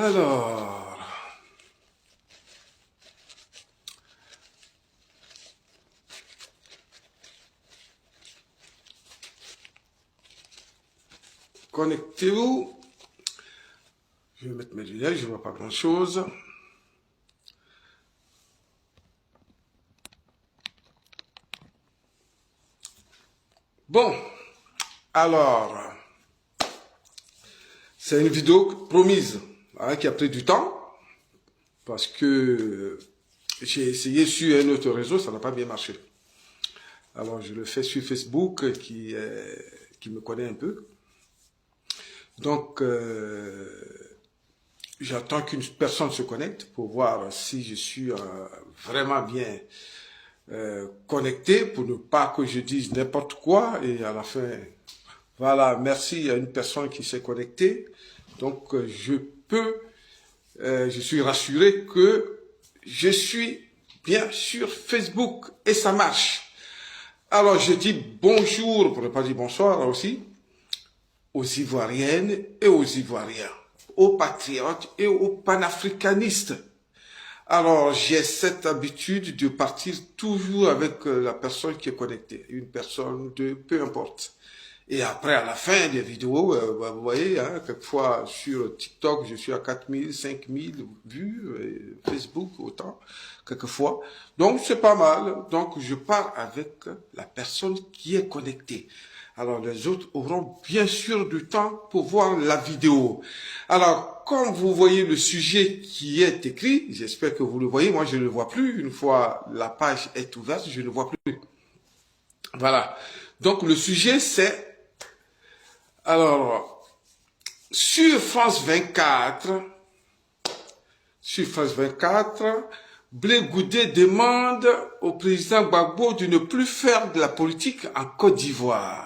Alors, connectez-vous. Je vais mettre mes lunettes, je ne vois pas grand-chose. Bon, alors, c'est une vidéo promise, hein, qui a pris du temps, parce que j'ai essayé sur un autre réseau, ça n'a pas bien marché. Alors, je le fais sur Facebook, qui me connaît un peu. Donc, j'attends qu'une personne se connecte pour voir si je suis vraiment bien connecté, pour ne pas que je dise n'importe quoi. Et à la fin, voilà, merci à une personne qui s'est connectée. Donc, je suis rassuré que je suis bien sur Facebook et ça marche. Alors, je dis bonjour, pour ne pas dire bonsoir aussi, aux Ivoiriennes et aux Ivoiriens, aux patriotes et aux panafricanistes. Alors, j'ai cette habitude de partir toujours avec la personne qui est connectée, une personne de peu importe. Et après, à la fin des vidéos, vous voyez, hein, quelquefois sur TikTok, je suis à 4000, 5000 vues, et Facebook autant, quelquefois. Donc, c'est pas mal. Donc, je pars avec la personne qui est connectée. Alors, les autres auront bien sûr du temps pour voir la vidéo. Alors, comme vous voyez le sujet qui est écrit, j'espère que vous le voyez, moi je ne le vois plus. Une fois la page est ouverte, je ne le vois plus. Voilà. Donc, le sujet c'est... Alors, sur France 24, Blé Goudé demande au président Gbagbo de ne plus faire de la politique en Côte d'Ivoire.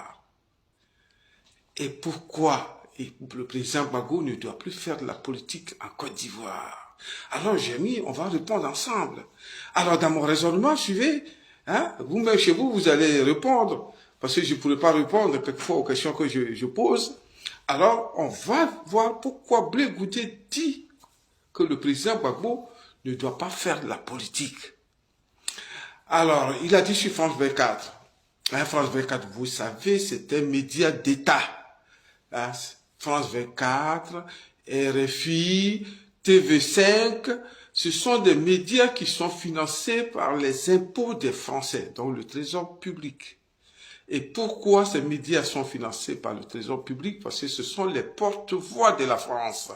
Et pourquoi le président Gbagbo ne doit plus faire de la politique en Côte d'Ivoire? Alors j'ai mis, on va répondre ensemble. Alors dans mon raisonnement, suivez, hein, vous-même chez vous, vous allez répondre, parce que je ne pourrais pas répondre quelquefois aux questions que je pose. Alors on va voir pourquoi Blé Goudé dit que le président Gbagbo ne doit pas faire de la politique. Alors, il a dit sur France 24, hein, France 24, vous savez, c'est un média d'État. Hein, France 24, RFI, TV5, ce sont des médias qui sont financés par les impôts des Français, donc le trésor public. Et pourquoi ces médias sont financés par le trésor public? Parce que ce sont les porte-voix de la France,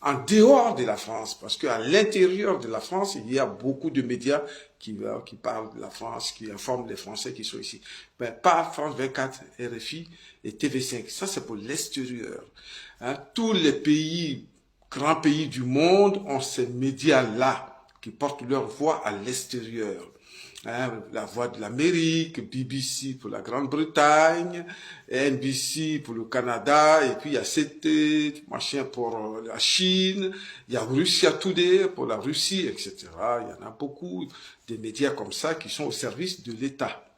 en dehors de la France, parce qu'à l'intérieur de la France, il y a beaucoup de médias qui parlent de la France, qui informent les Français qui sont ici. Mais pas France 24, RFI et TV5. Ça, c'est pour l'extérieur. Hein, tous les pays, grands pays du monde ont ces médias-là qui portent leur voix à l'extérieur. Hein, la Voix de l'Amérique, BBC pour la Grande-Bretagne, NBC pour le Canada, et puis il y a CT, machin pour la Chine, il y a Russia Today pour la Russie, etc. Il y en a beaucoup de médias comme ça qui sont au service de l'État.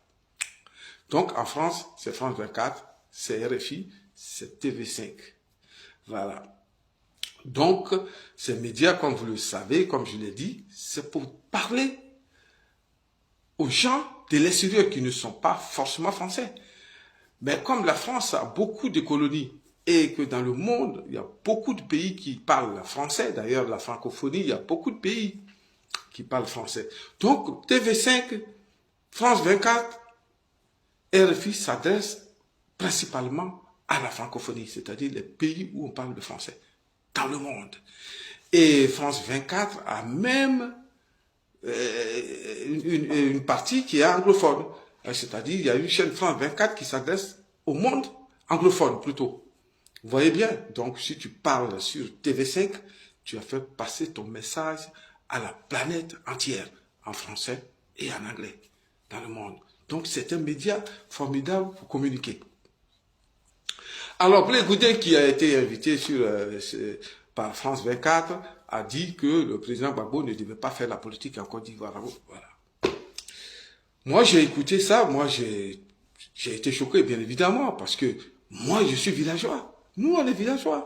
Donc en France, c'est France 24, c'est RFI, c'est TV5. Voilà. Donc, ces médias, comme vous le savez, comme je l'ai dit, c'est pour parler aux gens de l'extérieur qui ne sont pas forcément français. Mais comme la France a beaucoup de colonies et que dans le monde, il y a beaucoup de pays qui parlent français, d'ailleurs la francophonie, il y a beaucoup de pays qui parlent français. Donc TV5, France 24, RFI s'adresse principalement à la francophonie, c'est-à-dire les pays où on parle le français, dans le monde. Et France 24 a même une partie qui est anglophone. C'est-à-dire, il y a une chaîne France 24 qui s'adresse au monde anglophone, plutôt. Vous voyez bien? Donc, si tu parles sur TV5, tu as fait passer ton message à la planète entière, en français et en anglais, dans le monde. Donc, c'est un média formidable pour communiquer. Alors, Blé Goudé, qui a été invité par France 24, a dit que le président Gbagbo ne devait pas faire la politique en Côte d'Ivoire. Voilà. Moi, j'ai écouté ça, moi, j'ai été choqué, bien évidemment, parce que moi, je suis villageois. Nous, on est villageois.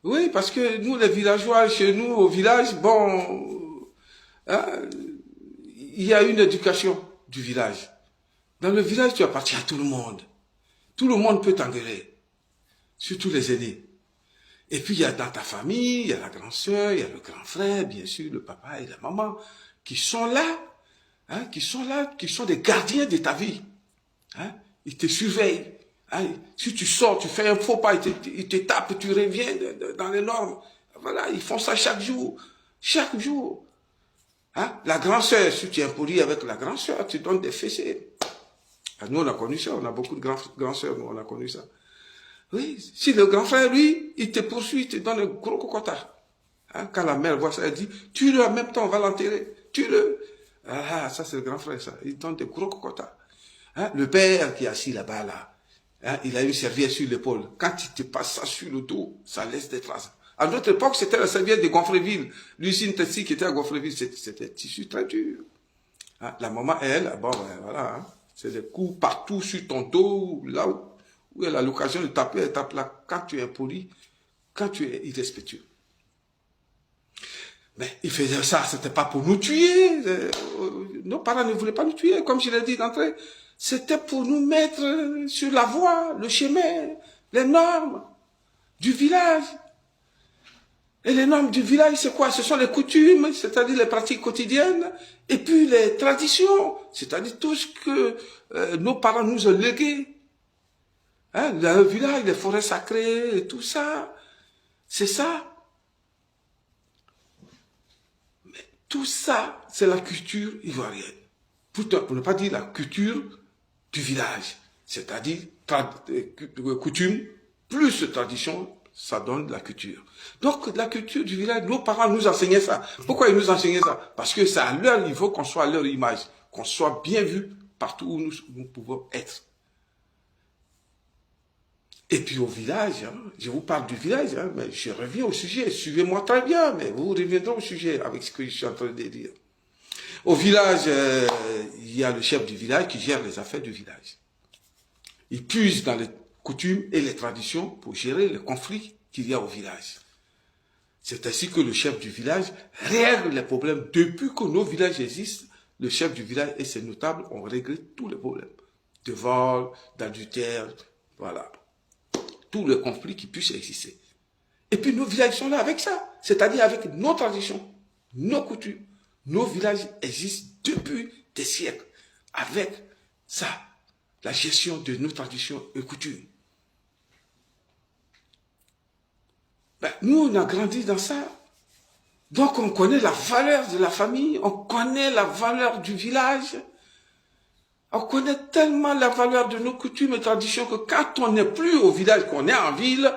Oui, parce que nous, les villageois, chez nous, au village, bon, hein, il y a une éducation du village. Dans le village, tu appartiens à tout le monde. Tout le monde peut t'engueuler, surtout les aînés. Et puis, il y a dans ta famille, il y a la grande sœur, il y a le grand frère, bien sûr, le papa et la maman, qui sont là, hein, qui sont des gardiens de ta vie. Hein. Ils te surveillent. Hein. Si tu sors, tu fais un faux pas, ils te tapent, tu reviens dans les normes. Voilà, ils font ça chaque jour. Chaque jour. Hein. La grande sœur, si tu es impoli avec la grande sœur, tu donnes des fessées. Nous, on a connu ça, on a beaucoup de grands sœurs, nous, on a connu ça. Oui, si le grand frère, lui, il te poursuit, il te donne un gros cocotat. Hein, quand la mère voit ça, elle dit, tue-le en même temps, on va l'enterrer, tue-le. Ah, ça c'est le grand frère, ça. Il donne des gros cocotas. Hein, le père qui est assis là-bas, là, hein, il a une serviette sur l'épaule. Quand il te passe ça sur le dos, ça laisse des traces. À notre époque, c'était la serviette de Gonfreville. L'usine Tessie qui était à Gonfreville, c'était tissu très dur. Hein, la maman, elle, bon, ben, voilà, hein, c'est des coups partout sur ton dos, là où elle a l'occasion de taper, elle tape là. Quand tu es impoli, quand tu es irrespectueux. Mais il faisait ça, c'était pas pour nous tuer. Nos parents ne voulaient pas nous tuer, comme je l'ai dit d'entrée. C'était pour nous mettre sur la voie, le chemin, les normes du village. Et les normes du village, c'est quoi? Ce sont les coutumes, c'est-à-dire les pratiques quotidiennes, et puis les traditions, c'est-à-dire tout ce que nos parents nous ont légué. Hein, le village, les forêts sacrées, et tout ça, c'est ça. Mais tout ça, c'est la culture ivoirienne. Pour ne pas dire la culture du village, c'est-à-dire coutume plus tradition, ça donne la culture. Donc la culture du village, nos parents nous enseignaient ça. Pourquoi ils nous enseignaient ça? Parce que c'est à leur niveau qu'on soit à leur image, qu'on soit bien vu partout où nous pouvons être. Et puis au village, hein, je vous parle du village, hein, mais je reviens au sujet, suivez-moi très bien, mais vous reviendrez au sujet avec ce que je suis en train de dire. Au village, il y a le chef du village qui gère les affaires du village. Il puise dans les coutumes et les traditions pour gérer les conflits qu'il y a au village. C'est ainsi que le chef du village règle les problèmes. Depuis que nos villages existent, le chef du village et ses notables ont réglé tous les problèmes. De vol, d'adultère, voilà. Tous les conflits qui puissent exister. Et puis nos villages sont là avec ça. C'est-à-dire avec nos traditions, nos coutumes. Nos villages existent depuis des siècles. Avec ça, la gestion de nos traditions et coutumes. Ben, nous, on a grandi dans ça. Donc, on connaît la valeur de la famille, on connaît la valeur du village, on connaît tellement la valeur de nos coutumes et traditions que quand on n'est plus au village, qu'on est en ville,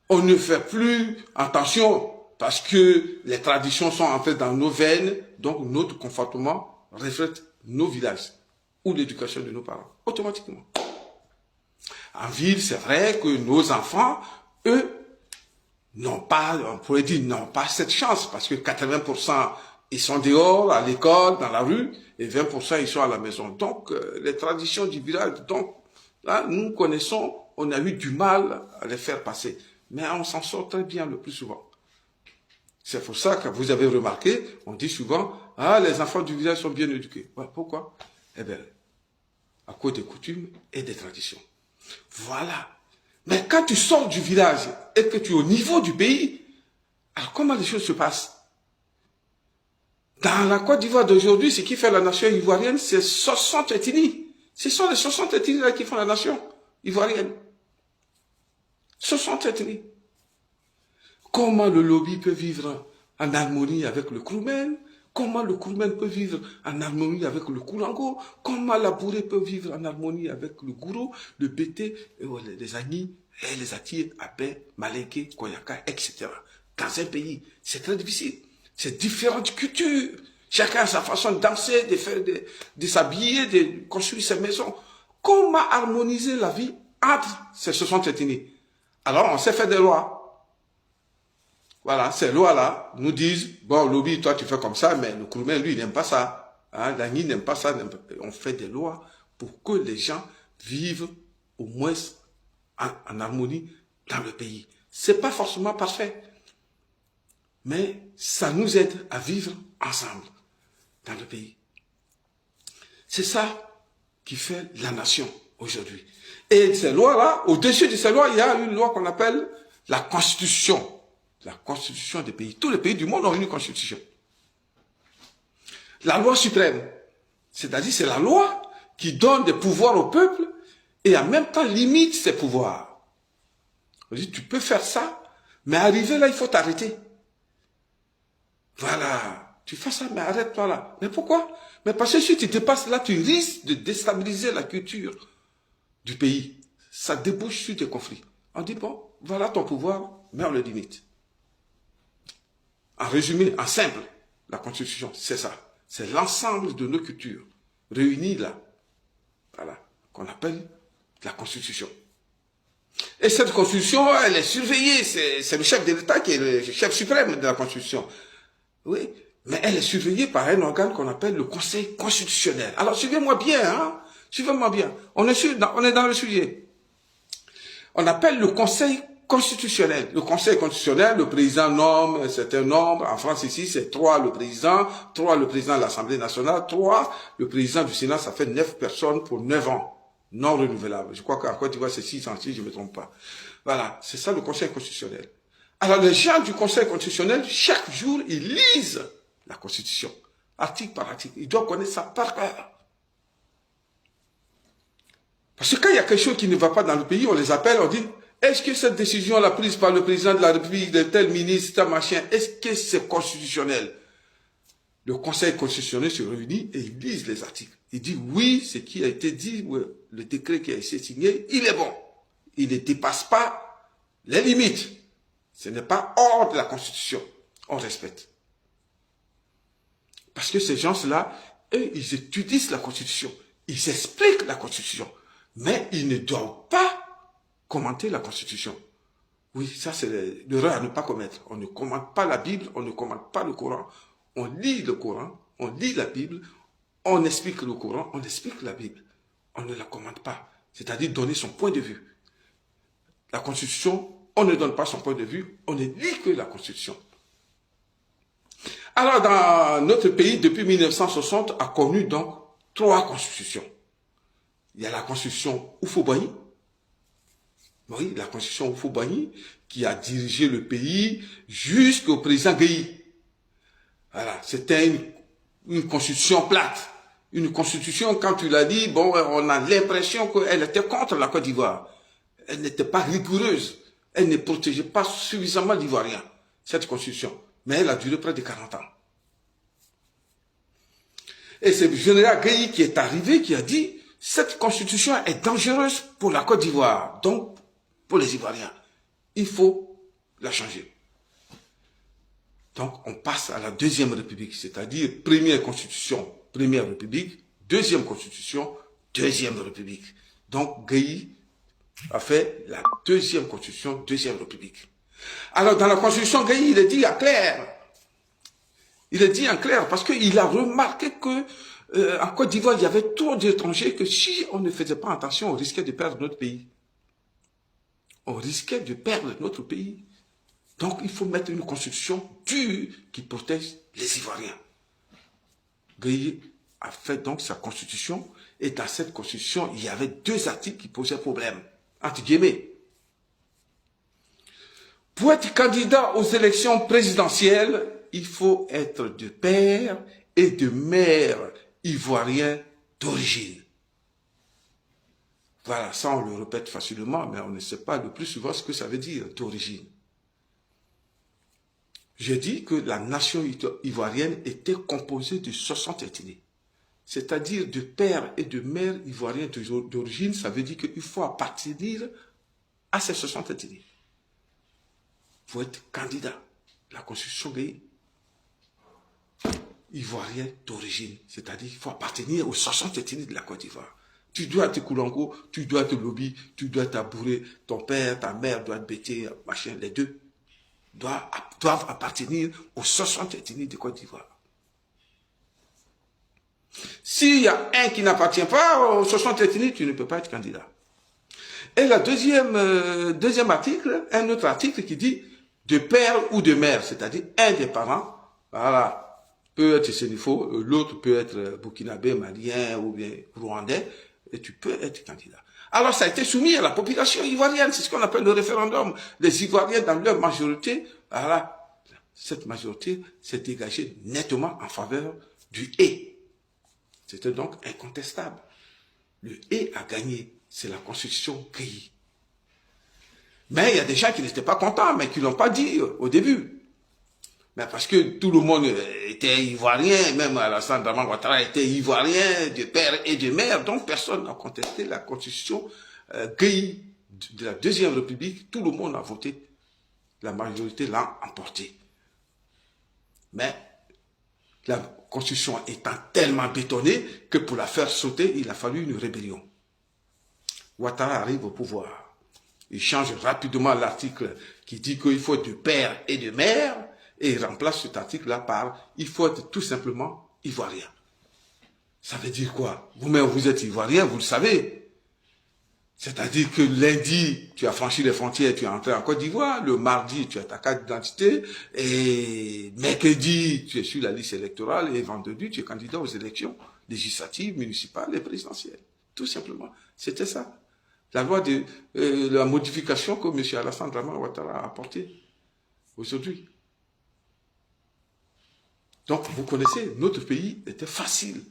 on ne fait plus attention parce que les traditions sont en fait dans nos veines, donc notre comportement reflète nos villages ou l'éducation de nos parents, automatiquement. En ville, c'est vrai que nos enfants, eux, n'ont pas, on pourrait dire, n'ont pas cette chance, parce que 80% ils sont dehors, à l'école, dans la rue, et 20% ils sont à la maison. Donc, les traditions du village, donc, là, nous connaissons, on a eu du mal à les faire passer. Mais on s'en sort très bien le plus souvent. C'est pour ça que vous avez remarqué, on dit souvent, ah, les enfants du village sont bien éduqués. Ouais, pourquoi? Eh bien, à cause des coutumes et des traditions. Voilà. Mais quand tu sors du village et que tu es au niveau du pays, alors comment les choses se passent? Dans la Côte d'Ivoire d'aujourd'hui, ce qui fait la nation ivoirienne, c'est 60 ethnies. Ce sont les 60 ethnies là qui font la nation ivoirienne. 60 ethnies. Comment le lobby peut vivre en harmonie avec le Kroumen? Comment le Kroumen peut vivre en harmonie avec le Kourango? Comment la Bouré peut vivre en harmonie avec le Gouro, le Bété, les Agnis, les Atiers, Abé, Malinké, Koyaka, etc. Dans un pays, c'est très difficile. C'est différentes cultures. Chacun a sa façon de danser, de s'habiller, de construire ses maisons. Comment harmoniser la vie entre ces 60 ethnies? Alors, on s'est fait des lois. Voilà, ces lois-là nous disent, bon, lobby, toi tu fais comme ça, mais le Kroumen, lui, il n'aime pas ça. Hein, l'Agni n'aime pas ça. On fait des lois pour que les gens vivent au moins en harmonie dans le pays. C'est pas forcément parfait. Mais ça nous aide à vivre ensemble dans le pays. C'est ça qui fait la nation aujourd'hui. Et ces lois-là, au-dessus de ces lois, il y a une loi qu'on appelle la Constitution. La Constitution des pays. Tous les pays du monde ont une Constitution. La loi suprême, c'est-à-dire c'est la loi qui donne des pouvoirs au peuple et en même temps limite ses pouvoirs. On dit, tu peux faire ça, mais arrivé là, il faut t'arrêter. Voilà, tu fais ça, mais arrête-toi là. Mais pourquoi? Mais parce que si tu dépasses là, tu risques de déstabiliser la culture du pays. Ça débouche sur des conflits. On dit, bon, voilà ton pouvoir, mais on le limite. En résumé, en simple, la Constitution, c'est ça. C'est l'ensemble de nos cultures réunies là. Voilà, qu'on appelle la Constitution. Et cette Constitution, elle est surveillée. C'est le chef de l'État qui est le chef suprême de la Constitution. Oui, mais elle est surveillée par un organe qu'on appelle le Conseil constitutionnel. Alors, suivez-moi bien, hein. Suivez-moi bien. On est dans le sujet. On appelle le Conseil constitutionnel. Le Conseil constitutionnel, le président nomme un certain nombre. En France, ici, c'est 3 le président, 3 le président de l'Assemblée nationale, 3 le président du Sénat. Ça fait 9 personnes pour 9 ans. Non renouvelable. Je crois qu'en Côte d'Ivoire, c'est 6 ans, si je ne me trompe pas. Voilà, c'est ça le Conseil constitutionnel. Alors, les gens du Conseil constitutionnel, chaque jour, ils lisent la Constitution, article par article. Ils doivent connaître ça par cœur. Parce que quand il y a quelque chose qui ne va pas dans le pays, on les appelle, on dit, est-ce que cette décision là prise par le président de la République, de tel ministre, tel machin, est-ce que c'est constitutionnel? Le Conseil constitutionnel se réunit et ils lisent les articles. Il dit, oui, ce qui a été dit, le décret qui a été signé, il est bon. Il ne dépasse pas les limites. Ce n'est pas hors de la Constitution. On respecte. Parce que ces gens-là, eux, ils étudient la Constitution. Ils expliquent la Constitution. Mais ils ne doivent pas commenter la Constitution. Oui, ça c'est l'erreur à ne pas commettre. On ne commente pas la Bible, on ne commente pas le Coran. On lit le Coran, on lit la Bible, on explique le Coran, on explique la Bible. On ne la commente pas. C'est-à-dire donner son point de vue. La Constitution, on ne donne pas son point de vue, on ne lit que la Constitution. Alors, dans notre pays, depuis 1960, a connu donc 3 constitutions. Il y a la Constitution Houphouët-Boigny. Oui, la Constitution Houphouët-Boigny, qui a dirigé le pays jusqu'au président Gueye. Voilà, c'était une constitution plate. Une constitution, quand tu l'as dit, bon, on a l'impression qu'elle était contre la Côte d'Ivoire. Elle n'était pas rigoureuse. Elle ne protégeait pas suffisamment l'Ivoirien, cette constitution. Mais elle a duré près de 40 ans. Et c'est le général Gueye qui est arrivé, qui a dit, cette constitution est dangereuse pour la Côte d'Ivoire, donc pour les Ivoiriens. Il faut la changer. Donc on passe à la deuxième république, c'est-à-dire première constitution, première république, deuxième constitution, deuxième république. Donc Gueye a fait la deuxième constitution, deuxième république. Alors dans la constitution, Gueye, il est dit en clair. Il est dit en clair parce qu'il a remarqué que en Côte d'Ivoire, il y avait trop d'étrangers que si on ne faisait pas attention, on risquait de perdre notre pays. On risquait de perdre notre pays. Donc, il faut mettre une constitution dure qui protège les Ivoiriens. Gueye a fait donc sa constitution et dans cette constitution, il y avait 2 articles qui posaient problème, entre guillemets. Pour être candidat aux élections présidentielles, il faut être de père et de mère ivoirien d'origine. Voilà, ça on le répète facilement, mais on ne sait pas le plus souvent ce que ça veut dire, d'origine. Je dis que la nation ivoirienne était composée de 60 ethnies. C'est-à-dire de père et de mère ivoiriens d'origine, ça veut dire qu'il faut appartenir à ces 60 ethnies. Pour être candidat, la constitution Gueye, ivoirien d'origine, c'est-à-dire qu'il faut appartenir aux 60 ethnies de la Côte d'Ivoire. Tu dois être Koulango, tu dois être Lobi, tu dois être Abouré, ton père, ta mère doit être Bété, machin, les deux doivent appartenir aux 60 ethnies de Côte d'Ivoire. S'il y a un qui n'appartient pas aux 60 ethnies, tu ne peux pas être candidat. Et le deuxième article, un autre article qui dit de père ou de mère, c'est-à-dire un des parents, voilà, peut être sénéfaux, l'autre peut être burkinabé, malien ou bien rwandais, et tu peux être candidat. Alors ça a été soumis à la population ivoirienne, c'est ce qu'on appelle le référendum. Les Ivoiriens, dans leur majorité, voilà, cette majorité s'est dégagée nettement en faveur du et. C'était donc incontestable. Le et a gagné, c'est la constitution créée. Mais il y a des gens qui n'étaient pas contents, mais qui ne l'ont pas dit au début. Mais parce que tout le monde était ivoirien, même Alassane Dramane Ouattara était ivoirien, de père et de mère, donc personne n'a contesté la constitution gay de la Deuxième République. Tout le monde a voté, la majorité l'a emporté. Mais la constitution étant tellement bétonnée que pour la faire sauter, il a fallu une rébellion. Ouattara arrive au pouvoir. Il change rapidement l'article qui dit qu'il faut être de père et de mère, et il remplace cet article-là par « il faut être tout simplement ivoirien ». Ça veut dire quoi? Vous-même, vous êtes ivoirien, vous le savez. C'est-à-dire que lundi, tu as franchi les frontières, tu es entré en Côte d'Ivoire, le mardi, tu as ta carte d'identité, et mercredi, tu es sur la liste électorale, et vendredi, tu es candidat aux élections législatives, municipales et présidentielles. Tout simplement. C'était ça. La loi de la modification que M. Alassane Dramane Ouattara a apportée aujourd'hui. Donc, vous connaissez, notre pays était facile.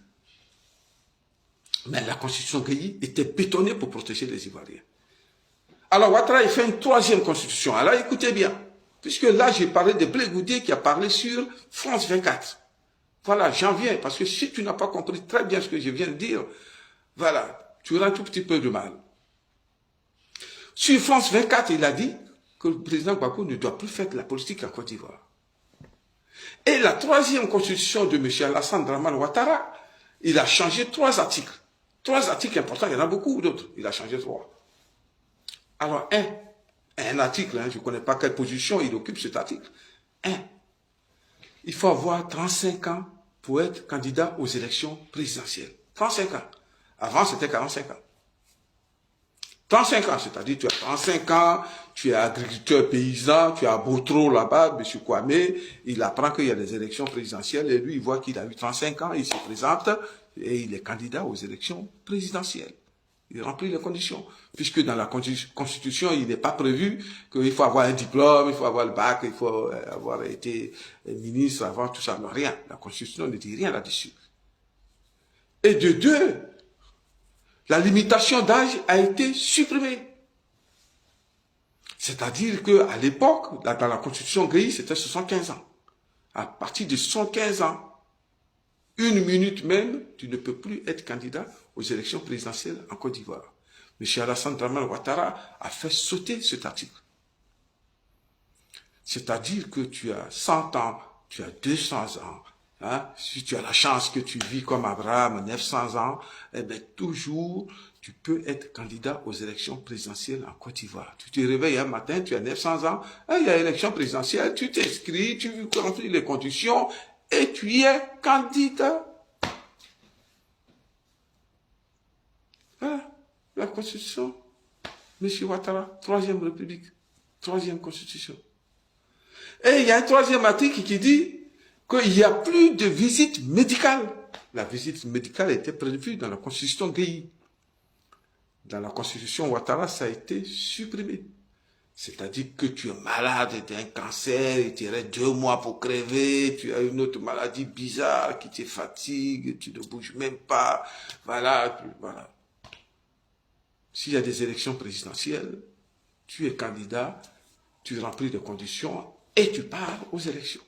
Mais la constitution gay était bétonnée pour protéger les Ivoiriens. Alors, Ouattara, il fait une troisième constitution. Alors, écoutez bien. Puisque là, j'ai parlé de Blé Goudé qui a parlé sur France 24. Voilà, j'en viens. Parce que si tu n'as pas compris très bien ce que je viens de dire, voilà, tu auras un tout petit peu de mal. Sur France 24, il a dit que le président Gbagbo ne doit plus faire de la politique en Côte d'Ivoire. Et la troisième constitution de M. Alassane Dramane Ouattara, il a changé 3 articles. 3 articles importants, il y en a beaucoup d'autres. Il a changé 3. Alors, un article, je ne connais pas quelle position il occupe cet article. Il faut avoir 35 ans pour être candidat aux élections présidentielles. 35 ans. Avant, c'était 45 ans. 35 ans, c'est-à-dire tu as 35 ans, tu es agriculteur paysan, tu es à Botro là-bas, M. Kwame, il apprend qu'il y a des élections présidentielles et lui, il voit qu'il a eu 35 ans, il se présente et il est candidat aux élections présidentielles. Il remplit les conditions. Puisque dans la Constitution, il n'est pas prévu qu'il faut avoir un diplôme, il faut avoir le bac, il faut avoir été ministre avant, tout ça. Non, rien. La Constitution ne dit rien là-dessus. Et de deux, la limitation d'âge a été supprimée. C'est-à-dire qu'à l'époque, dans la Constitution grecque, c'était 75 ans. À partir de 75 ans, 1 minute même, tu ne peux plus être candidat aux élections présidentielles en Côte d'Ivoire. M. Alassane Dramane Ouattara a fait sauter cet article. C'est-à-dire que tu as 100 ans, tu as 200 ans. Hein? Si tu as la chance que tu vis comme Abraham, 900 ans, eh bien, toujours, tu peux être candidat aux élections présidentielles en Côte d'Ivoire. Tu te réveilles un matin, tu as 900 ans, il y a élection présidentielle, tu t'inscris, tu remplis les conditions, et tu y es candidat. Voilà, la Constitution, M. Ouattara, 3e République, 3e Constitution. Et il y a un 3e article qui dit qu'il n'y a plus de visite médicale. La visite médicale était prévue dans la Constitution gay. Dans la Constitution Ouattara, ça a été supprimé. C'est-à-dire que tu es malade d'un cancer, il te reste 2 mois pour crever, tu as une autre maladie bizarre qui te fatigue, tu ne bouges même pas, voilà. S'il y a des élections présidentielles, tu es candidat, tu remplis les conditions et tu pars aux élections.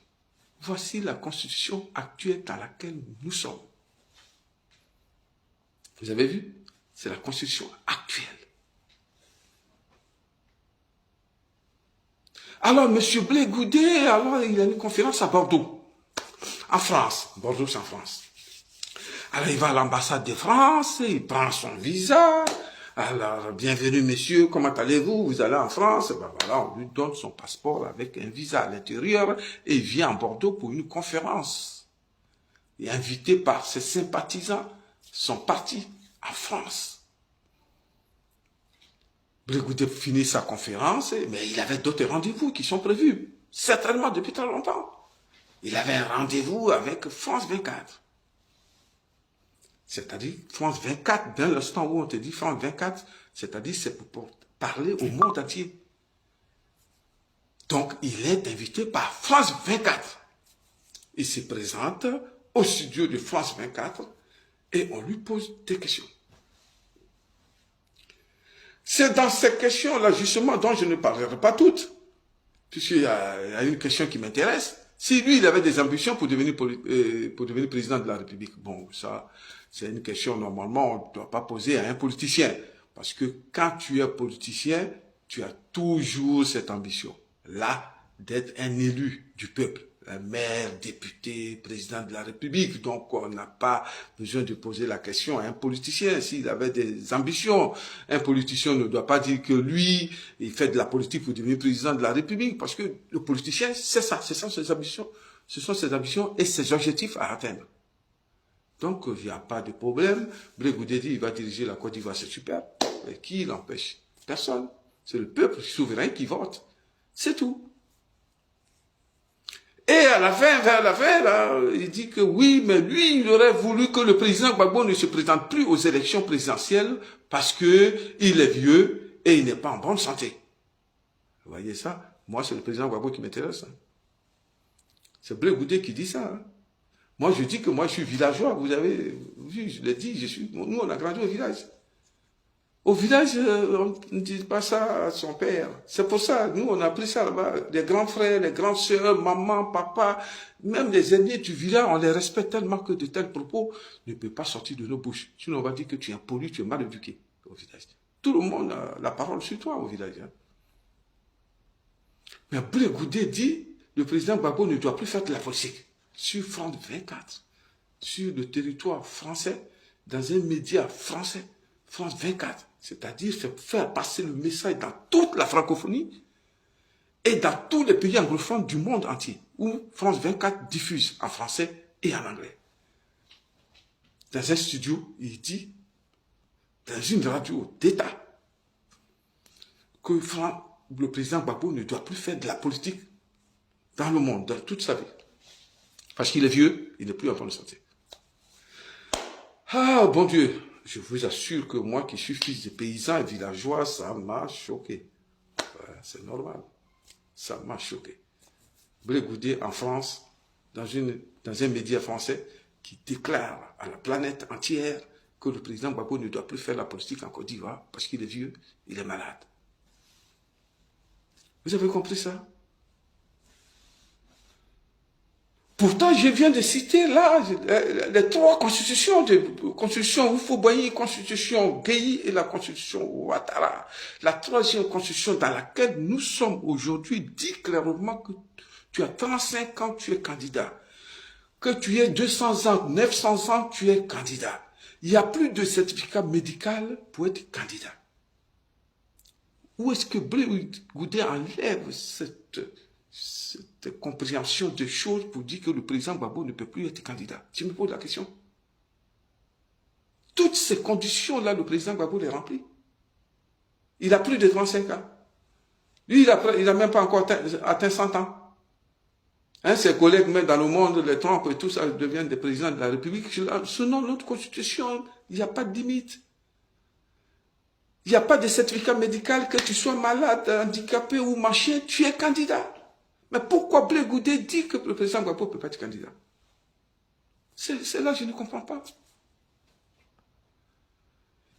Voici la constitution actuelle dans laquelle nous sommes. Vous avez vu? C'est la constitution actuelle. Alors, M. Blé Goudé, alors, il a une conférence à Bordeaux, en France. Bordeaux, c'est en France. Alors, il va à l'ambassade de France, il prend son visa. Alors, bienvenue, monsieur, comment allez-vous? Vous allez en France? Ben voilà, on lui donne son passeport avec un visa à l'intérieur et il vient à Bordeaux pour une conférence. Et invité par ses sympathisants, son parti en France. Blé Goudé finit sa conférence, mais il avait d'autres rendez-vous qui sont prévus, certainement depuis très longtemps. Il avait un rendez-vous avec France 24. C'est-à-dire, France 24, dans l'instant où on te dit France 24, c'est-à-dire c'est pour parler au monde entier. Donc, il est invité par France 24. Il se présente au studio de France 24 et on lui pose des questions. C'est dans ces questions-là, justement, dont je ne parlerai pas toutes, puisqu'il y a une question qui m'intéresse. Si lui, il avait des ambitions pour devenir président de la République, bon, ça, c'est une question, normalement, on ne doit pas poser à un politicien. Parce que quand tu es politicien, tu as toujours cette ambition. Là, d'être un élu du peuple. Un maire, député, président de la République. Donc, on n'a pas besoin de poser la question à un politicien s'il avait des ambitions. Un politicien ne doit pas dire que lui, il fait de la politique pour devenir président de la République, parce que le politicien, c'est ça, ce sont ses ambitions. Ce sont ses ambitions et ses objectifs à atteindre. Donc, il n'y a pas de problème. Blé Goudé dit, il va diriger la Côte d'Ivoire, c'est super. Mais qui l'empêche? Personne. C'est le peuple souverain qui vote. C'est tout. Et à la fin, vers la fin, là, il dit que oui, mais lui, il aurait voulu que le président Gbagbo ne se présente plus aux élections présidentielles parce que il est vieux et il n'est pas en bonne santé. Vous voyez ça? Moi, c'est le président Gbagbo qui m'intéresse. Hein. C'est Blé Goudé qui dit ça. Hein. Moi, je dis que moi, je suis villageois. Vous avez vu, je l'ai dit, nous, on a grandi au village. Au village, on ne dit pas ça à son père. C'est pour ça, nous, on a appris ça là-bas. Les grands frères, les grandes sœurs, maman, papa, même les aînés du village, on les respecte tellement que de tels propos ne peuvent pas sortir de nos bouches. Sinon, on va dire que tu es impoli, tu es mal éduqué au village. Tout le monde a la parole sur toi au village. Hein. Mais Blé Goudé dit, le président Gbagbo ne doit plus faire de la politique. Sur France 24, sur le territoire français, dans un média français, France 24, c'est-à-dire faire passer le message dans toute la francophonie et dans tous les pays anglophones du monde entier, où France 24 diffuse en français et en anglais. Dans un studio, il dit, dans une radio d'État, que le président Gbagbo ne doit plus faire de la politique dans le monde, dans toute sa vie. Parce qu'il est vieux, il n'est plus en bonne santé. Ah, bon Dieu, je vous assure que moi qui suis fils de paysans et villageois, ça m'a choqué. Ouais, c'est normal. Ça m'a choqué. Blé Goudé en France, dans un média français, qui déclare à la planète entière que le président Gbagbo ne doit plus faire la politique en Côte d'Ivoire parce qu'il est vieux, il est malade. Vous avez compris ça? Pourtant, je viens de citer là les trois constitutions, constitution Houphouët-Boigny, constitution Gueye et la constitution Ouattara. La troisième constitution dans laquelle nous sommes aujourd'hui dit clairement que tu as 35 ans, tu es candidat. Que tu aies 200 ans, 900 ans, tu es candidat. Il n'y a plus de certificat médical pour être candidat. Où est-ce que Blé Goudé enlève cette compréhension des choses pour dire que le président Gbagbo ne peut plus être candidat? Je me pose la question. Toutes ces conditions-là, le président Gbagbo les remplit. Il a plus de 35 ans. Lui, il n'a même pas encore atteint 100 ans. Hein, ses collègues mettent dans le monde les troncs et tout ça deviennent des présidents de la République. Selon notre constitution, il n'y a pas de limite. Il n'y a pas de certificat médical que tu sois malade, handicapé ou machin, tu es candidat. Mais pourquoi Blé Goudé dit que le président Gbagbo ne peut pas être candidat? C'est là que je ne comprends pas.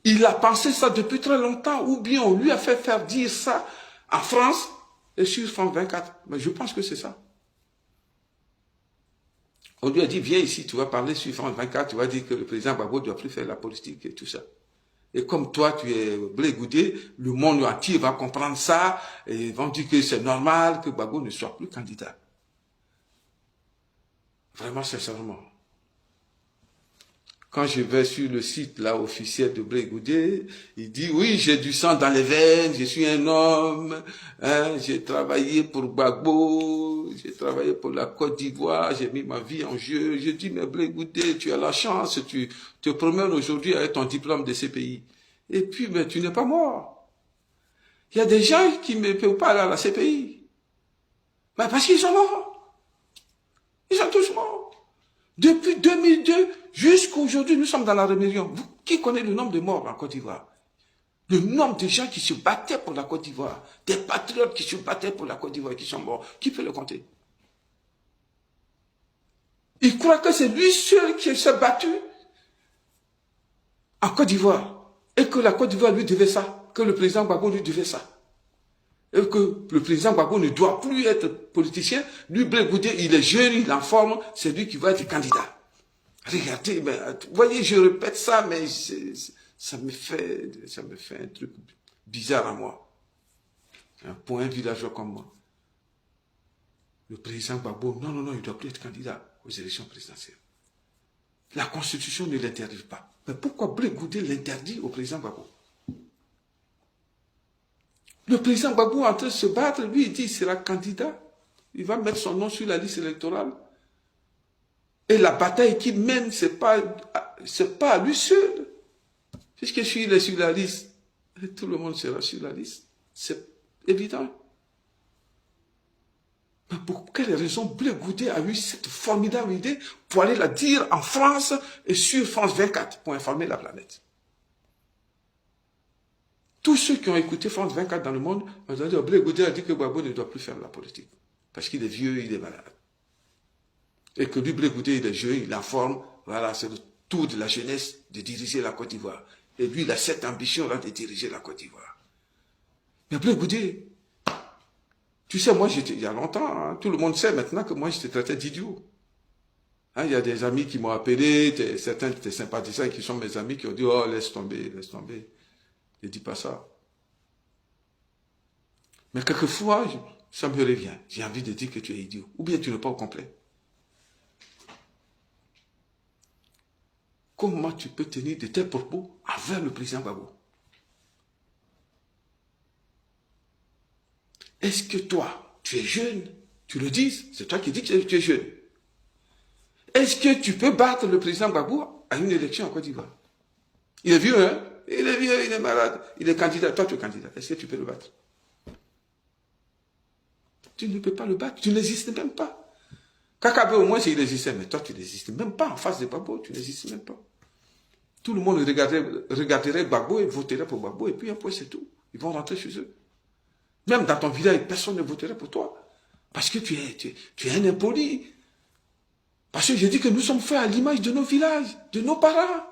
Il a pensé ça depuis très longtemps, ou bien on lui a fait faire dire ça en France et sur France 24. Mais je pense que c'est ça. On lui a dit, viens ici, tu vas parler sur France 24, tu vas dire que le président Gbagbo ne doit plus faire la politique et tout ça. Et comme toi, tu es Blé Goudé, le monde entier va comprendre ça et ils vont dire que c'est normal que Gbagbo ne soit plus candidat. Vraiment, sincèrement. Quand je vais sur le site là officiel de Blé Goudé, il dit oui, j'ai du sang dans les veines, je suis un homme, hein, j'ai travaillé pour Gbagbo, j'ai travaillé pour la Côte d'Ivoire, j'ai mis ma vie en jeu. Je dis mais Blé Goudé, tu as la chance, tu te promènes aujourd'hui avec ton diplôme de CPI. Et puis mais tu n'es pas mort. Il y a des gens qui ne peuvent pas aller à la CPI. Mais parce qu'ils sont morts. Ils sont tous morts. Depuis 2002 jusqu'à aujourd'hui, nous sommes dans la rébellion. Qui connaît le nombre de morts en Côte d'Ivoire? Le nombre de gens qui se battaient pour la Côte d'Ivoire, des patriotes qui se battaient pour la Côte d'Ivoire et qui sont morts, qui peut le compter? Il croit que c'est lui seul qui s'est battu en Côte d'Ivoire et que la Côte d'Ivoire lui devait ça, que le président Gbagbo lui devait ça. Et que le président Gbagbo ne doit plus être politicien. Lui, Blé Goudé, il est jeune, il est en forme, c'est lui qui va être candidat. Regardez, mais, vous voyez, je répète ça, mais ça me fait un truc bizarre à moi. Pour un villageois comme moi. Le président Gbagbo, non, il ne doit plus être candidat aux élections présidentielles. La Constitution ne l'interdit pas. Mais pourquoi Blé Goudé l'interdit au président Gbagbo? Le président Gbagbo est en train de se battre, lui il dit qu'il sera candidat, il va mettre son nom sur la liste électorale. Et la bataille qu'il mène, c'est pas à lui seul. Puisque s'il est sur la liste, tout le monde sera sur la liste. C'est évident. Mais pour quelle raison Blé Goudé a eu cette formidable idée pour aller la dire en France et sur France 24 pour informer la planète? Tous ceux qui ont écouté France 24 dans le monde ont dit Blé Goudé a dit que Gbagbo ne doit plus faire la politique. Parce qu'il est vieux, il est malade. Et que lui, Blé Goudé, il est jeune, il est en forme. Voilà, c'est le tour de la jeunesse de diriger la Côte d'Ivoire. Et lui, il a cette ambition-là de diriger la Côte d'Ivoire. Mais Blé Goudé, tu sais, moi, il y a longtemps, hein, tout le monde sait maintenant que moi, j'étais traité d'idiot. Hein, il y a des amis qui m'ont appelé, certains de tes sympathisants qui sont mes amis qui ont dit, oh, laisse tomber, laisse tomber. Ne dis pas ça. Mais quelquefois, ça me revient. J'ai envie de dire que tu es idiot. Ou bien tu n'es pas au complet. Comment tu peux tenir de tels propos envers le président Gbagbo? Est-ce que toi, tu es jeune? Tu le dis, c'est toi qui dis que tu es jeune. Est-ce que tu peux battre le président Gbagbo à une élection en Côte d'Ivoire? Il est vieux, hein? Il est vieux, il est malade. Il est candidat. Toi, tu es candidat. Est-ce que tu peux le battre? Tu ne peux pas le battre. Tu n'existes même pas. Kakabe, au moins, il existait. Mais toi, tu n'existes même pas en face de Gbagbo. Tu n'existes même pas. Tout le monde regarderait Gbagbo et voterait pour Gbagbo. Et puis, après, c'est tout. Ils vont rentrer chez eux. Même dans ton village, personne ne voterait pour toi. Parce que tu es un impoli. Parce que je dis que nous sommes faits à l'image de nos villages, de nos parents.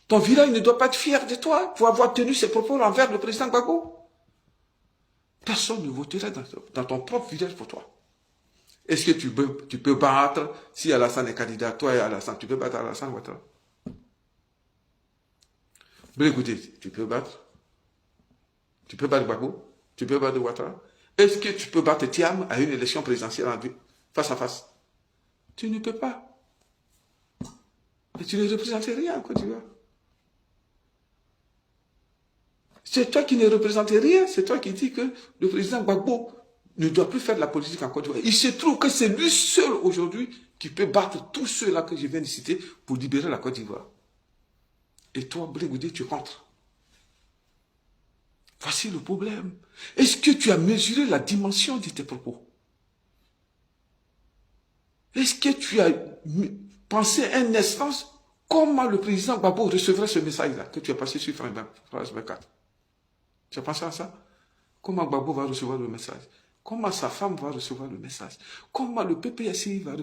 Ton village ne doit pas être fier de toi pour avoir tenu ses propos envers le président Gbagbo. Personne ne votera dans ton propre village pour toi. Est-ce que tu peux battre, si Alassane est candidat, toi et Alassane, tu peux battre Alassane Ouattara? Mais écoutez, tu peux battre? Tu peux battre Gbagbo? Tu peux battre Ouattara? Est-ce que tu peux battre Thiam à une élection présidentielle face à face? Tu ne peux pas. Et tu ne représentes rien en Côte d'Ivoire. C'est toi qui ne représentes rien, c'est toi qui dis que le président Gbagbo ne doit plus faire de la politique en Côte d'Ivoire. Il se trouve que c'est lui seul aujourd'hui qui peut battre tous ceux-là que je viens de citer pour libérer la Côte d'Ivoire. Et toi, Blé Goudé, tu rentres. Voici le problème. Est-ce que tu as mesuré la dimension de tes propos? Est-ce que tu as pensé un instant comment le président Gbagbo recevrait ce message-là que tu as passé sur France 24? Tu as pensé à ça? Comment Gbagbo va recevoir le message? Comment sa femme va recevoir le message? Comment le PPSI va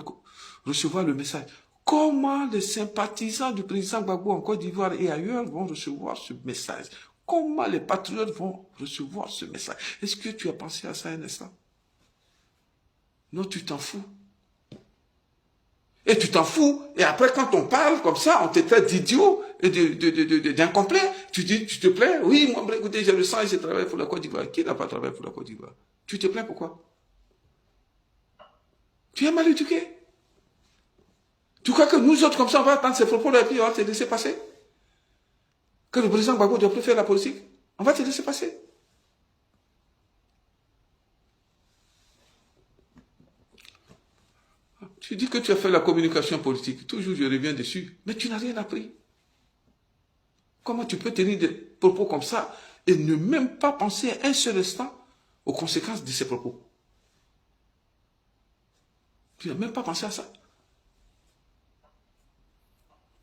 recevoir le message? Comment les sympathisants du président Gbagbo en Côte d'Ivoire et ailleurs vont recevoir ce message? Comment les patriotes vont recevoir ce message? Est-ce que tu as pensé à ça un instant? Non, tu t'en fous. Et tu t'en fous. Et après, quand on parle comme ça, on te traite d'idiot et d'incomplet. Tu dis, tu te plains. Oui, moi, écoutez, j'ai le sang et j'ai travaillé pour la Côte d'Ivoire. Qui n'a pas travaillé pour la Côte d'Ivoire? Tu te plains pourquoi? Tu es mal éduqué. Tu crois que nous autres, comme ça, on va attendre ces propos-là et puis on va te laisser passer? Que le président Gbagbo doit plus faire la politique? On va te laisser passer. Tu dis que tu as fait la communication politique. Toujours, je reviens dessus. Mais tu n'as rien appris. Comment tu peux tenir des propos comme ça et ne même pas penser un seul instant aux conséquences de ses propos. Tu n'as même pas pensé à ça.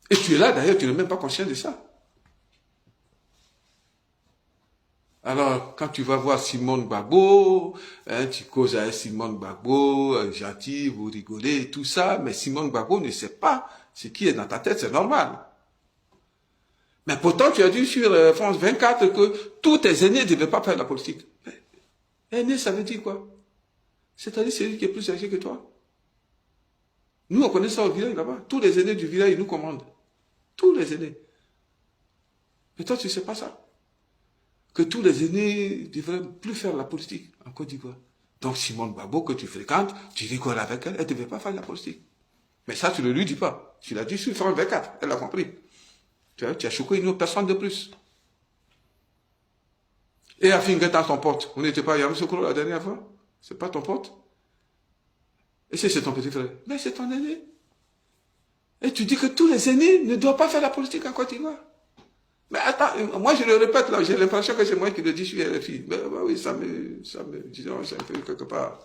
Et tu es là, d'ailleurs, tu n'es même pas conscient de ça. Alors, quand tu vas voir Simone Gbagbo, hein, tu causes avec Simone Gbagbo, gentil, vous rigolez, tout ça, mais Simone Gbagbo ne sait pas ce qui est dans ta tête, c'est normal. Mais pourtant, tu as dit sur France 24 que tous tes aînés ne devaient pas faire la politique. Aîné, ça veut dire quoi? C'est-à-dire celui qui est plus âgé que toi. Nous, on connaît ça au village là-bas. Tous les aînés du village, ils nous commandent. Tous les aînés. Mais toi, tu ne sais pas ça. Que tous les aînés ne devraient plus faire la politique en Côte d'Ivoire. Donc Simone Gbagbo, que tu fréquentes, tu rigoles avec elle, elle ne devait pas faire la politique. Mais ça, tu ne lui dis pas. Tu l'as dit sur France 24, elle a compris. Tu as choqué une autre personne de plus. Et Afingeta, ton pote, on n'était pas à Yamoussoukro la dernière fois? C'est pas ton pote? Et c'est ton petit frère. Mais c'est ton aîné. Et tu dis que tous les aînés ne doivent pas faire la politique en Côte d'Ivoire. Mais attends, moi je le répète là, j'ai l'impression que c'est moi qui le dis sur RFI. Mais bah oui, disons, c'est un peu quelque part.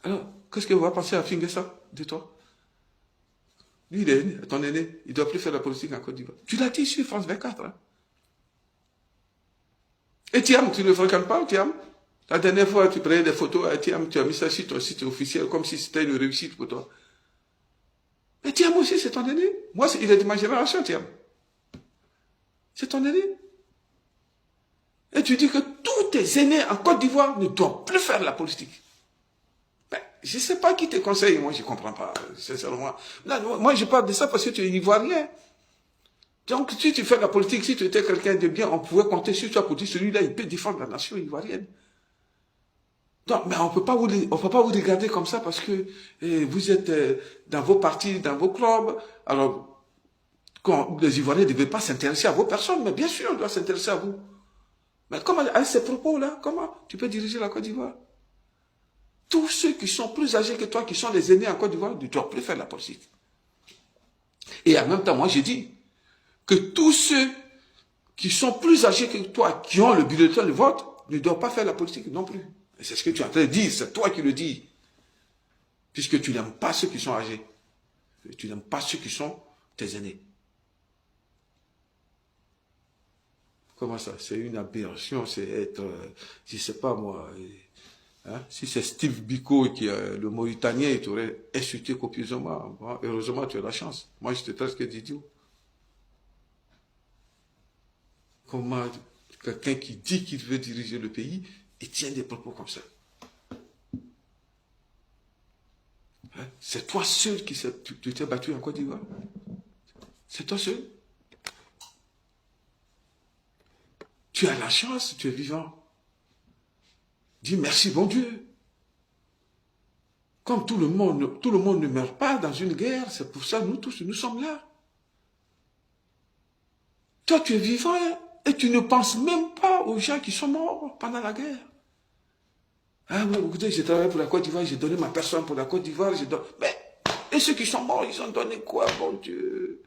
Alors, qu'est-ce que va penser à Fingessa de toi? Lui, il est ton aîné, il ne doit plus faire la politique en Côte d'Ivoire. Tu l'as dit sur France 24. Hein? Et Thiam, tu ne le fréquentes pas, Thiam? La dernière fois, tu prenais des photos à Thiam, tu as mis ça sur ton site officiel, comme si c'était une réussite pour toi. Mais Thiam aussi, c'est ton aîné. Moi, il est de ma génération, Thiam. C'est ton aîné. Et tu dis que tous tes aînés en Côte d'Ivoire ne doivent plus faire la politique. Ben, je ne sais pas qui te conseille, moi je ne comprends pas, sincèrement. Non, moi je parle de ça parce que tu es ivoirien. Donc si tu fais la politique, si tu étais quelqu'un de bien, on pouvait compter sur toi pour dire celui-là, il peut défendre la nation ivoirienne. Donc, mais on peut pas vous regarder comme ça parce que vous êtes dans vos partis, dans vos clubs. Alors, les Ivoiriens ne devaient pas s'intéresser à vos personnes, mais bien sûr, on doit s'intéresser à vous. Mais comment, avec ces propos-là, comment tu peux diriger la Côte d'Ivoire? Tous ceux qui sont plus âgés que toi, qui sont les aînés en Côte d'Ivoire, ne doivent plus faire la politique. Et en même temps, moi, j'ai dit que tous ceux qui sont plus âgés que toi, qui ont le bulletin de vote, ne doivent pas faire la politique non plus. Et c'est ce que tu es en train de dire, c'est toi qui le dis. Puisque tu n'aimes pas ceux qui sont âgés. Tu n'aimes pas ceux qui sont tes aînés. Comment ça? C'est une aberration, c'est être, je ne sais pas moi, hein? Si c'est Steve Biko qui est le Mauritanien, il t'aurait insulté copieusement. Bon, heureusement, tu as la chance. Moi, je te traite que d'idiot. Comment quelqu'un qui dit qu'il veut diriger le pays et tient des propos comme ça? Hein? C'est toi seul qui tu t'es battu en Côte d'Ivoire? C'est toi seul? Tu as la chance, tu es vivant. Dis merci, bon Dieu. Comme tout le monde ne meurt pas dans une guerre, c'est pour ça que nous tous, nous sommes là. Toi, tu es vivant et tu ne penses même pas aux gens qui sont morts pendant la guerre. Ah oui, écoutez, j'ai travaillé pour la Côte d'Ivoire, j'ai donné ma personne pour la Côte d'Ivoire, mais, et ceux qui sont morts, ils ont donné quoi, bon Dieu?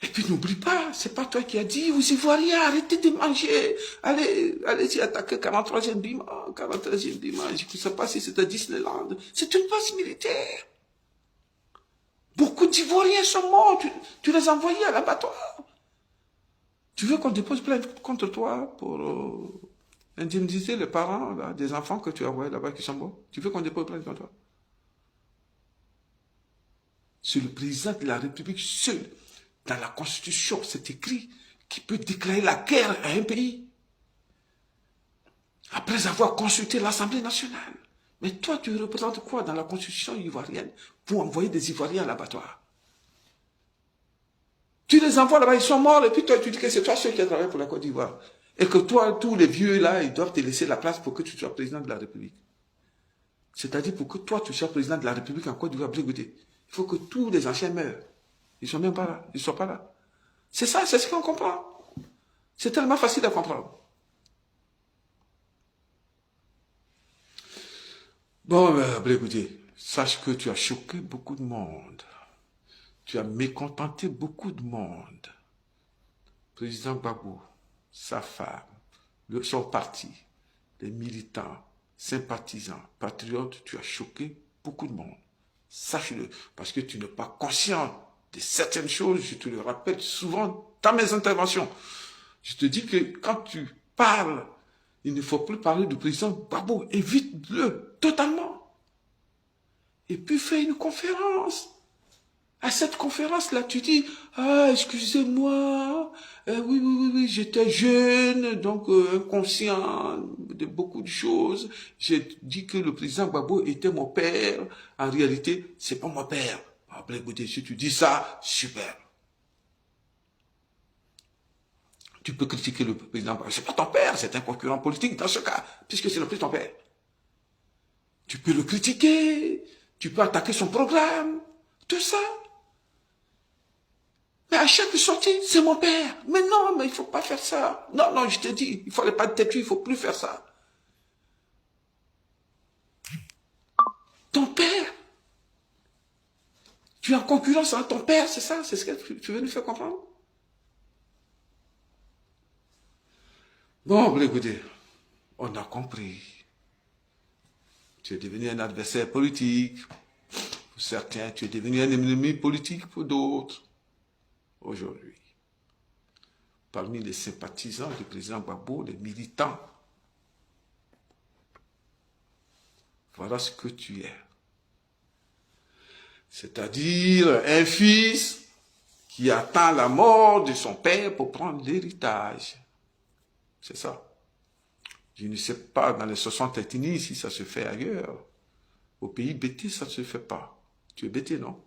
Et puis n'oublie pas, c'est pas toi qui as dit, vous Ivoiriens, arrêtez de manger, allez-y attaquer 43e dimanche, 43e dimanche, je ne sais pas si c'était Disneyland, c'est une base militaire. Beaucoup d'Ivoiriens sont morts, tu les as envoyés à l'abattoir. Tu veux qu'on dépose plainte contre toi pour indemniser les parents là, des enfants que tu as envoyés là-bas qui sont morts? Tu veux qu'on dépose plainte contre toi? C'est le président de la République seul. Dans la Constitution, c'est écrit qui peut déclarer la guerre à un pays après avoir consulté l'Assemblée nationale. Mais toi, tu représentes quoi dans la Constitution ivoirienne pour envoyer des Ivoiriens à l'abattoir? Tu les envoies là-bas, ils sont morts, et puis toi, tu dis que c'est toi seul qui a travaillé pour la Côte d'Ivoire. Et que toi, tous les vieux là, ils doivent te laisser la place pour que tu sois président de la République. C'est-à-dire pour que toi, tu sois président de la République en Côte d'Ivoire, il faut que tous les anciens meurent. Ils ne sont même pas là. Ils ne sont pas là. C'est ça, c'est ce qu'on comprend. C'est tellement facile à comprendre. Bon, écoutez, sache que tu as choqué beaucoup de monde. Tu as mécontenté beaucoup de monde. Président Gbagbo, sa femme, son parti, les militants, sympathisants, patriotes, tu as choqué beaucoup de monde. Sache-le, parce que tu n'es pas conscient de certaines choses, je te le rappelle souvent dans mes interventions. Je te dis que quand tu parles, il ne faut plus parler du président Gbagbo, évite-le totalement. Et puis fais une conférence. À cette conférence-là, tu dis, ah, excusez-moi, oui, j'étais jeune, donc inconscient de beaucoup de choses. J'ai dit que le président Gbagbo était mon père. En réalité, c'est pas mon père. Ah, écoutez, si tu dis ça, super. Tu peux critiquer le président Gbagbo. C'est pas ton père, c'est un concurrent politique dans ce cas, puisque c'est le plus ton père. Tu peux le critiquer, tu peux attaquer son programme, tout ça. Mais à chaque sortie, c'est mon père. Mais non, mais il ne faut pas faire ça. Non, je te dis, il ne fallait pas te tuer, il ne faut plus faire ça. Ton père. Tu es en concurrence avec ton père, c'est ça? C'est ce que tu veux nous faire comprendre? Bon, écoutez, on a compris. Tu es devenu un adversaire politique. Pour certains, tu es devenu un ennemi politique pour d'autres. Aujourd'hui, parmi les sympathisants du président Gbagbo, les militants, voilà ce que tu es. C'est-à-dire un fils qui attend la mort de son père pour prendre l'héritage. C'est ça. Je ne sais pas dans les 60 ethnies si ça se fait ailleurs. Au pays Bété, ça ne se fait pas. Tu es Bété, non?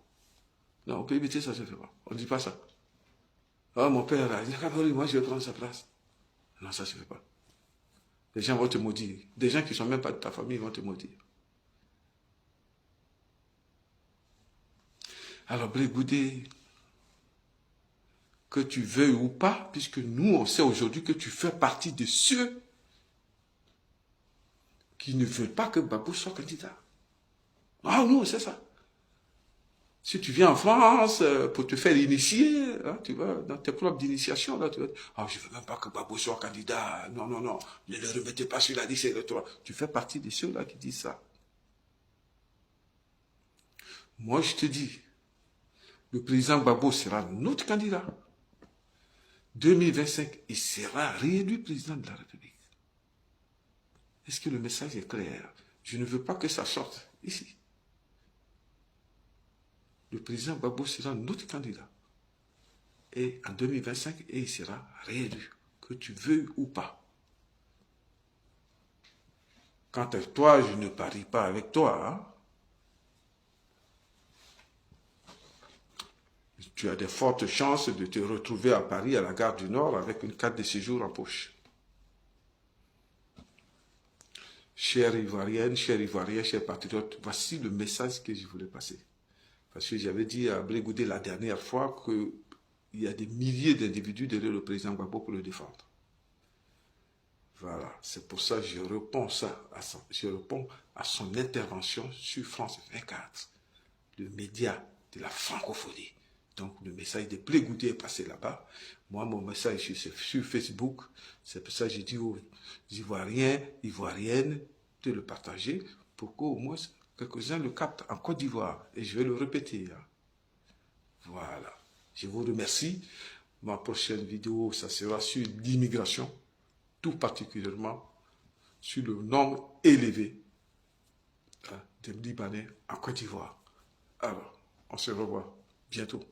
Non, au pays Bété, ça ne se fait pas. On ne dit pas ça. Oh, mon père, là, il dit, moi, je vais prendre sa place. Non, ça ne se fait pas. Les gens vont te maudire. Des gens qui ne sont même pas de ta famille vont te maudire. Alors, Blé Goudé, que tu veuilles ou pas, puisque nous, on sait aujourd'hui que tu fais partie de ceux qui ne veulent pas que Gbagbo soit candidat. Ah, nous, on sait ça. Si tu viens en France pour te faire initier, hein, tu vois, dans tes propres d'initiation, là, tu vas dire, ah, je ne veux même pas que Gbagbo soit candidat. Non, ne le remettez pas sur la liste électorale. Tu fais partie de ceux-là qui disent ça. Moi, je te dis, le président Gbagbo sera notre candidat. 2025, il sera réélu président de la République. Est-ce que le message est clair? Je ne veux pas que ça sorte ici. Le président Gbagbo sera notre candidat. Et en 2025, il sera réélu, que tu veux ou pas. Quant à toi, je ne parie pas avec toi. Hein? Tu as de fortes chances de te retrouver à Paris, à la gare du Nord, avec une carte de séjour en poche. Chère Ivoirienne, chers Ivoiriens, chers patriotes, voici le message que je voulais passer. Parce que j'avais dit à Blé Goudé la dernière fois qu'il y a des milliers d'individus derrière le président Gbagbo pour le défendre. Voilà, c'est pour ça que je réponds à son intervention sur France 24, le média de la francophonie. Donc le message de Blé Goudé est passé là-bas. Moi, mon message sur Facebook, c'est pour ça que j'ai dit aux Ivoiriens, Ivoiriennes, de le partager pour qu'au moins quelques-uns le captent en Côte d'Ivoire. Et je vais le répéter. Hein. Voilà. Je vous remercie. Ma prochaine vidéo, ça sera sur l'immigration, tout particulièrement sur le nombre élevé des Libanais en Côte d'Ivoire. Alors, on se revoit bientôt,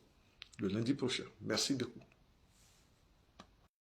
le lundi prochain. Merci beaucoup.